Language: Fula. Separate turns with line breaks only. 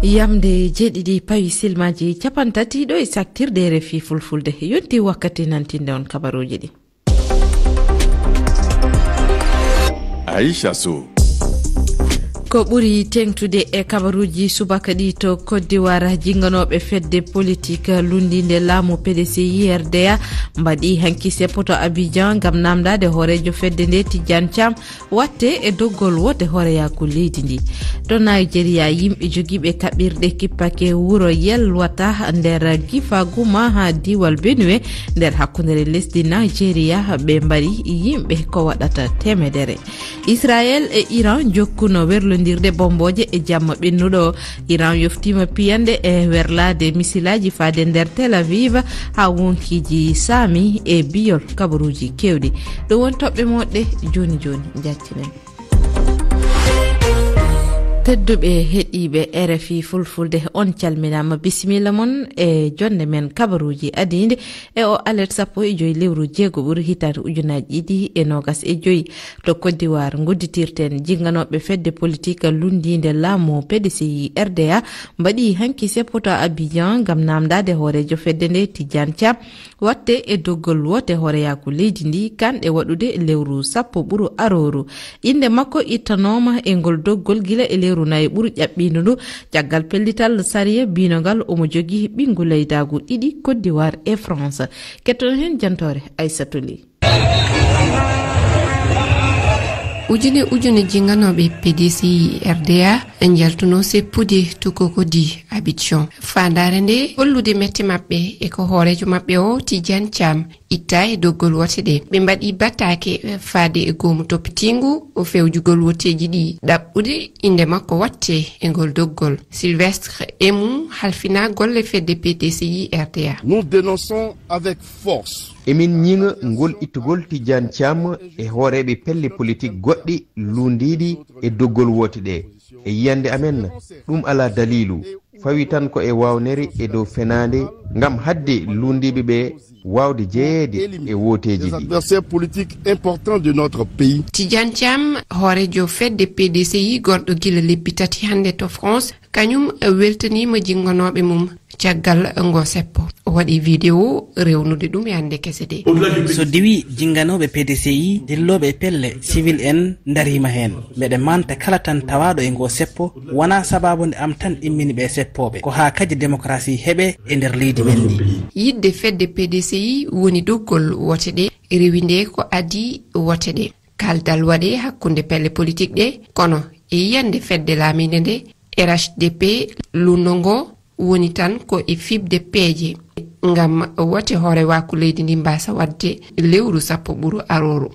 Yamde jeɗiɗi pawi silmaji capantati ɗo e saktirde RFI fulfulde yonti wakkati nantinde on kabaruji ɗi.
Aisha Sow
ko ɓuri tengtude e kabaruji subaka ɗi to Côte d'Ivoire jinganoɓe fedde politique lundinde laamu PDCI RDA mbaɗi hanki seppoto Abidjan gam namdade hoorejo fedde nde Tidiane Thiam watte e doggol wode hooreyaku leydi ndi. To Nigeria yimɓe jogiɓe kaɓirɗe kippake wuro yelwata nder Gifaguma ha diwal Benue nder hakkundere lesdi Nigeria ɓe mbari yimɓe ko waɗata temedere. Israel e Iran jokkuno werlodirde bomboje e jamma ɓennuɗo. Iran yoftima piyande e werlade misilaji faade nder Tel Aviv ha wonkiji sami e biyol kabaruji kewɗi. ɗo won toɓɓe moɗɗe joni jaccinen. tedduɓe heɗiɓe RFI fulfulde on calminama bisimilla mon e jonde men kabaruji adinde e o alert 15 lewru jeego ɓuri hitande ujunaji ɗiɗi e nogas e joyi to Côte d'Ivoire gudditirten jinganoɓe fedde politique lundinde laamu PDCI RDA mbaɗi hanki seppoto Abidjan gam namdade hoorejo fedde nde Tidiane Thiam watte e doggol wote hooreyaku leydi ndi kanɗe waɗude lewru 10 ɓuru aroru. Inde makko ittanoma e ngol doggol gila e lewru nayi ɓuri ƴaɓɓindu ndu caggal pellital sariya binogal omo jogi ɓingu leydagu ɗiɗi Côte d'Ivoire e France. Ketton hen jantore Aissatou Ly.
ujune jinganoɓe PDCI RDA jaltuno seppude tukokodi Abidjan. Fandare nde hollude mette mabɓe e ko hoorejo mabɓe o Tidiane Thiam itta e doggol wote ɗe. ɓe mbaɗi battake faade e goomu toppitingu o fewjugol woteji ɗi ɗaɓɓude inde makko watte e ngol doggol. Sylvestre Emou halfina golle fedde PDCI RDA.
Nous dénonçons avec force
emin ñiŋa ngol ittugol Tidiane Thiam e hooreɓe pelle politique goɗɗi lundiɗi e doggol wote ɗe e yiyande amen ɗum ala dalilu fawi tan ko e wawnere e dow fenande ngam hadde lundiɓe ɓe wawde jeeyede e woteji
ɗi.
Tidiane Thiam hoorejo fedde PDCI gorɗo gila lebbi tati hande to France kañum weltanima jinganoɓe mum caggal ngo seppo. O waɗi vidéo rewnude ɗum e hande kese de.
So diwi jinganoɓe PDCI dilloɓe pelle civil en darima hen meɗe manta kala tan tawaɗo e ngo seppo wona sababu nde am tan immini ɓe seppoɓe ko ha kadi démocratie heɓe e nder leydi men ndi.
Yidde fedde PDCI woni doggol wote ɗe rewi nde ko adi wote ɗe kaldal waɗe hakkunde pelle politique ɗe kono e yiyande fedde laamide nde RHDP lundo ngo woni tan ko e fibde peeje ngam wote hoore waku leydi ndi mbasa wadde lewru 10 ɓuru aroru.